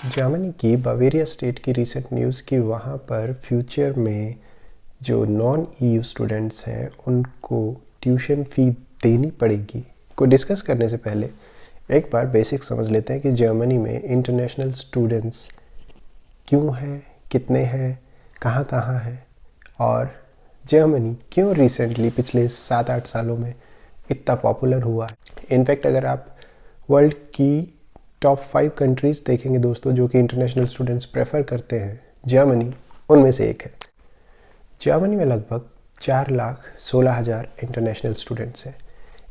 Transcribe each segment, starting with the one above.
Germany की Bavaria state की recent news की वहाँ पर फ्यूचर में जो नॉन ईयू स्टूडेंट्स हैं उनको ट्यूशन फ़ी देनी पड़ेगी को डिस्कस करने से पहले एक बार बेसिक समझ लेते हैं कि जर्मनी में इंटरनेशनल स्टूडेंट्स क्यों हैं, कितने हैं, कहाँ कहाँ हैं और जर्मनी क्यों रिसेंटली पिछले 7-8 सालों में इतना पॉपुलर हुआ है। इनफैक्ट अगर आप वर्ल्ड की टॉप 5 कंट्रीज़ देखेंगे दोस्तों जो कि इंटरनेशनल स्टूडेंट्स प्रेफर करते हैं, जर्मनी उनमें से एक है। जर्मनी में लगभग 4,16,000 इंटरनेशनल स्टूडेंट्स हैं।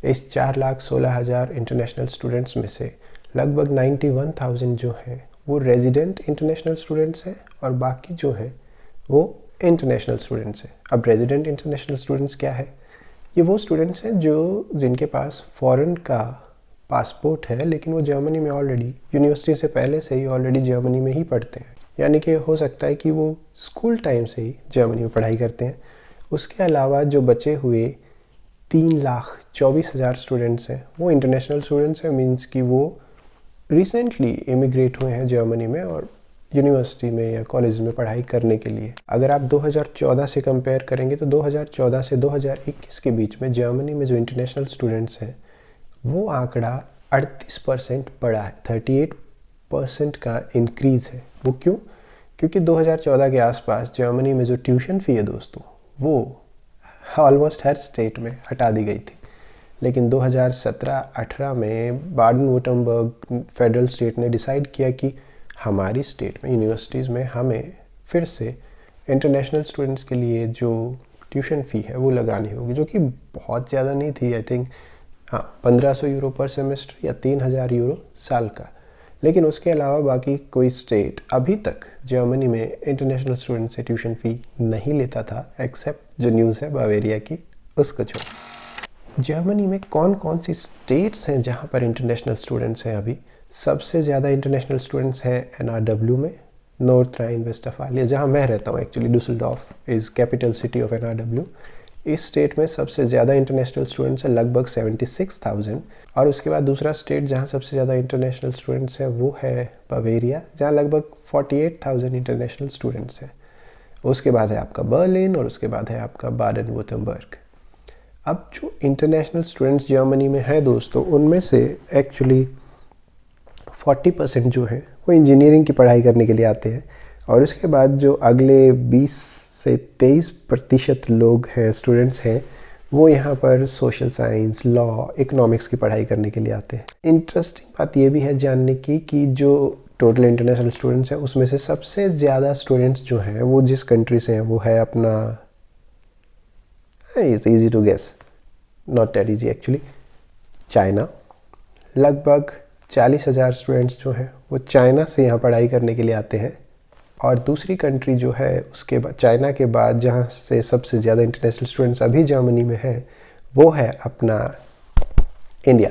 इस 4,16,000 इंटरनेशनल स्टूडेंट्स में से लगभग 91,000 जो हैं वो रेजिडेंट इंटरनेशनल स्टूडेंट्स हैं और बाकी जो हैं वो इंटरनेशनल स्टूडेंट्स हैं। अब रेजिडेंट इंटरनेशनल स्टूडेंट्स क्या है? ये वो स्टूडेंट्स हैं जो जिनके पास फॉरेन का पासपोर्ट है लेकिन वो जर्मनी में ऑलरेडी यूनिवर्सिटी से पहले से ही ऑलरेडी जर्मनी में ही पढ़ते हैं, यानी कि हो सकता है कि वो स्कूल टाइम से ही जर्मनी में पढ़ाई करते हैं। उसके अलावा जो बचे हुए 3,24,000 स्टूडेंट्स हैं वो इंटरनेशनल स्टूडेंट्स हैं, मीन्स कि वो रिसेंटली इमिग्रेट हुए हैं जर्मनी में और यूनिवर्सिटी में या कॉलेज में पढ़ाई करने के लिए। अगर आप 2014 से कंपेयर करेंगे तो 2014 से 2021 के बीच में जर्मनी में जो इंटरनेशनल स्टूडेंट्स हैं वो आंकड़ा 38% बढ़ा है, 38% का इंक्रीज़ है। वो क्यों? क्योंकि 2014 के आसपास जर्मनी में जो ट्यूशन फ़ी है दोस्तों वो ऑलमोस्ट हर स्टेट में हटा दी गई थी, लेकिन 2017-18 में बाडन-वुर्टमबर्ग फेडरल स्टेट ने डिसाइड किया कि हमारी स्टेट में यूनिवर्सिटीज़ में हमें फिर से इंटरनेशनल स्टूडेंट्स के लिए जो ट्यूशन फ़ी है वो लगानी होगी, जो कि बहुत ज़्यादा नहीं थी। आई थिंक 1500 यूरो पर सेमेस्टर या 3,000 यूरो साल का। लेकिन उसके अलावा बाकी कोई स्टेट अभी तक जर्मनी में इंटरनेशनल स्टूडेंट से ट्यूशन फ़ी नहीं लेता था, एक्सेप्ट जो न्यूज़ है बावेरिया की, उसको छोड़। जर्मनी में कौन कौन सी स्टेट्स हैं जहाँ पर इंटरनेशनल स्टूडेंट्स हैं? अभी सबसे ज़्यादा इंटरनेशनल स्टूडेंट्स हैं NRW में, नॉर्थ राइन वेस्टफालिया, जहाँ मैं रहता हूँ actually. Dusseldorf is capital city of NRW। इस स्टेट में सबसे ज़्यादा इंटरनेशनल स्टूडेंट्स हैं, लगभग 76,000। और उसके बाद दूसरा स्टेट जहाँ सबसे ज़्यादा इंटरनेशनल स्टूडेंट्स हैं वो है बावेरिया, जहाँ लगभग 48,000 इंटरनेशनल स्टूडेंट्स हैं। उसके बाद है आपका बर्लिन और उसके बाद है आपका बाडन-वुर्टमबर्ग। अब जो इंटरनेशनल स्टूडेंट्स जर्मनी में हैं दोस्तों, उनमें से एक्चुअली 40% जो है वो इंजीनियरिंग की पढ़ाई करने के लिए आते हैं और उसके बाद जो अगले 20 से 23% लोग हैं, स्टूडेंट्स हैं, वो यहाँ पर सोशल साइंस, लॉ, इकोनॉमिक्स की पढ़ाई करने के लिए आते हैं। इंटरेस्टिंग बात ये भी है जानने की कि जो टोटल इंटरनेशनल स्टूडेंट्स हैं उसमें से सबसे ज़्यादा स्टूडेंट्स जो हैं वो जिस कंट्री से हैं वो है अपना, it's easy to guess, not that easy actually, China. लगभग 40,000 स्टूडेंट्स जो हैं वो चाइना से यहाँ पढ़ाई करने के लिए आते हैं। और दूसरी कंट्री जो है उसके बाद चाइना के बाद जहाँ से सबसे ज़्यादा इंटरनेशनल स्टूडेंट्स अभी जर्मनी में हैं वो है अपना इंडिया।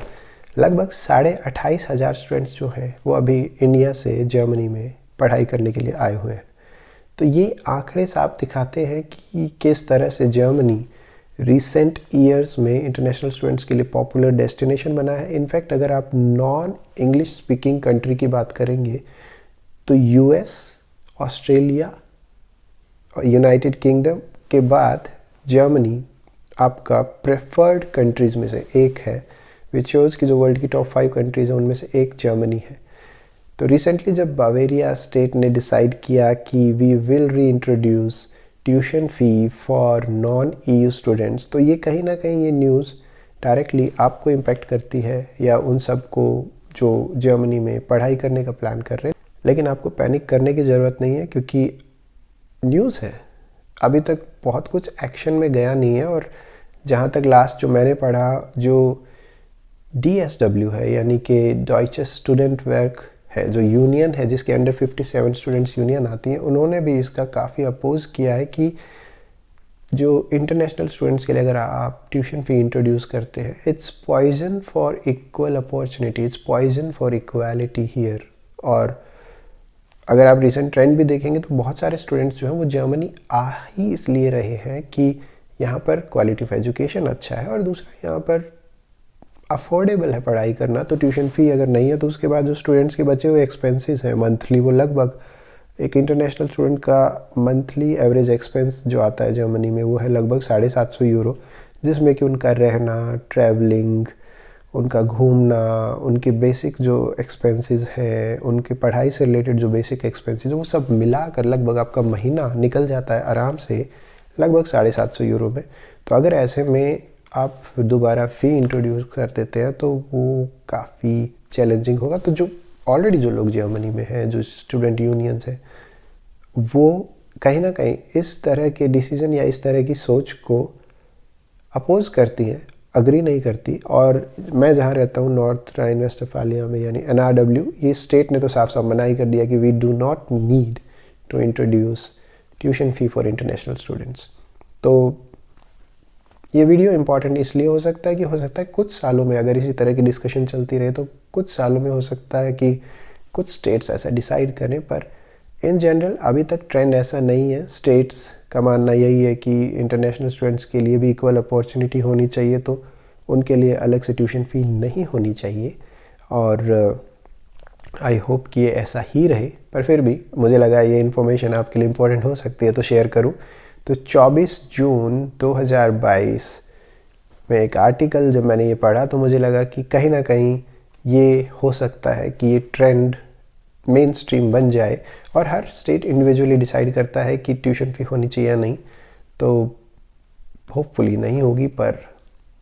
लगभग 28,500 स्टूडेंट्स जो हैं वो अभी इंडिया से जर्मनी में पढ़ाई करने के लिए आए हुए हैं। तो ये आंकड़े साफ दिखाते हैं कि किस तरह से जर्मनी रिसेंट ईयर्स में इंटरनेशनल स्टूडेंट्स के लिए पॉपुलर डेस्टिनेशन बना है। इनफैक्ट अगर आप नॉन इंग्लिश स्पीकिंग कंट्री की बात करेंगे तो US, ऑस्ट्रेलिया और यूनाइटेड किंगडम के बाद जर्मनी आपका प्रेफर्ड कंट्रीज़ में से एक है, विच शोज़ कि जो वर्ल्ड की टॉप 5 कंट्रीज़ हैं उनमें से एक जर्मनी है। तो रिसेंटली जब बावेरिया स्टेट ने डिसाइड किया कि वी विल री introduce tuition fee for non EU students, तो ये कहीं ना कहीं ये न्यूज़ डायरेक्टली आपको इम्पेक्ट करती है या उन सब को जो जर्मनी में पढ़ाई करने का प्लान कर रहे हैं। लेकिन आपको पैनिक करने की ज़रूरत नहीं है क्योंकि न्यूज़ है, अभी तक बहुत कुछ एक्शन में गया नहीं है। और जहाँ तक लास्ट जो मैंने पढ़ा, जो DSW है यानी कि डॉइचे स्टूडेंट वर्क है, जो यूनियन है जिसके अंडर 57 स्टूडेंट्स यूनियन आती हैं, उन्होंने भी इसका काफ़ी अपोज़ किया है कि जो इंटरनेशनल स्टूडेंट्स के लिए अगर आप ट्यूशन फ़ी इंट्रोड्यूस करते हैं, it's poison for equal opportunity, it's poison for equality here. और अगर आप रिसेंट ट्रेंड भी देखेंगे तो बहुत सारे स्टूडेंट्स जो हैं वो जर्मनी आ ही इसलिए रहे हैं कि यहाँ पर क्वालिटी ऑफ एजुकेशन अच्छा है और दूसरा यहाँ पर अफोर्डेबल है पढ़ाई करना, तो ट्यूशन फ़ी अगर नहीं है तो उसके बाद जो स्टूडेंट्स के बचे हुए एक्सपेंसेस हैं मंथली, वो लगभग एक इंटरनेशनल स्टूडेंट का मंथली एवरेज एक्सपेंस जो आता है जर्मनी में वो है लगभग 750 यूरो, जिसमें कि उनका रहना, ट्रैवलिंग, उनका घूमना, उनके बेसिक जो एक्सपेंसेस हैं, उनके पढ़ाई से रिलेटेड जो बेसिक एक्सपेंसेस हैं, वो सब मिलाकर लगभग आपका महीना निकल जाता है आराम से लगभग 750 यूरो में। तो अगर ऐसे में आप दोबारा फ़ी इंट्रोड्यूस कर देते हैं तो वो काफ़ी चैलेंजिंग होगा। तो जो ऑलरेडी जो लोग जर्मनी में हैं, जो स्टूडेंट यूनियंस हैं, वो कहीं ना कहीं इस तरह के डिसीज़न या इस तरह की सोच को अपोज़ करती हैं, अग्री नहीं करती। और मैं जहाँ रहता हूँ नॉर्थ राइन वेस्टफालिया में, यानी NRW, ये स्टेट ने तो साफ साफ मना ही कर दिया कि we do not need to introduce tuition fee for international students. तो ये वीडियो इंपॉर्टेंट इसलिए हो सकता है कुछ सालों में अगर इसी तरह की डिस्कशन चलती रहे तो कुछ सालों में हो सकता है कि कुछ स्टेट्स ऐसा डिसाइड करें, पर इन जनरल अभी तक ट्रेंड ऐसा नहीं है। स्टेट्स का मानना यही है कि इंटरनेशनल स्टूडेंट्स के लिए भी इक्वल अपॉर्चुनिटी होनी चाहिए, तो उनके लिए अलग से ट्यूशन फ़ी नहीं होनी चाहिए। और आई होप कि ये ऐसा ही रहे, पर फिर भी मुझे लगा ये इन्फॉर्मेशन आपके लिए इम्पोर्टेंट हो सकती है तो शेयर करूं। तो 24 जून 2022 में एक आर्टिकल जब मैंने ये पढ़ा तो मुझे लगा कि कहीं ना कहीं ये हो सकता है कि ये ट्रेंड मेन स्ट्रीम बन जाए और हर स्टेट इंडिविजुअली डिसाइड करता है कि ट्यूशन फ़ी होनी चाहिए या नहीं। तो होपफुली नहीं होगी, पर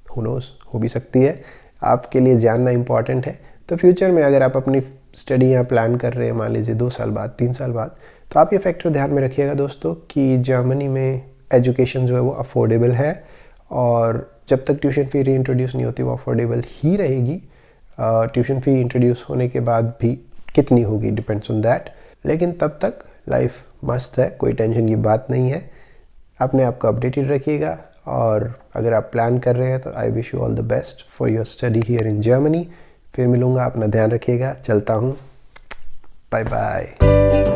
हु नोज़, हो भी सकती है। आपके लिए जानना इम्पॉर्टेंट है। तो फ्यूचर में अगर आप अपनी स्टडी यहाँ प्लान कर रहे हैं, मान लीजिए 2 साल बाद, 3 साल बाद, तो आप ये फैक्टर ध्यान में रखिएगा दोस्तों कि जर्मनी में एजुकेशन जो है वो अफोर्डेबल है, और जब तक ट्यूशन फ़ी री इंट्रोड्यूस नहीं होती वो अफोर्डेबल ही रहेगी। ट्यूशन फ़ी इंट्रोड्यूस होने के बाद भी कितनी होगी डिपेंड्स ऑन दैट, लेकिन तब तक लाइफ मस्त है, कोई टेंशन की बात नहीं है। अपने आप को अपडेटेड रखिएगा, और अगर आप प्लान कर रहे हैं तो I wish you all the best for your study here in Germany. फिर मिलूँगा, अपना ध्यान रखिएगा, चलता हूँ, बाय बाय।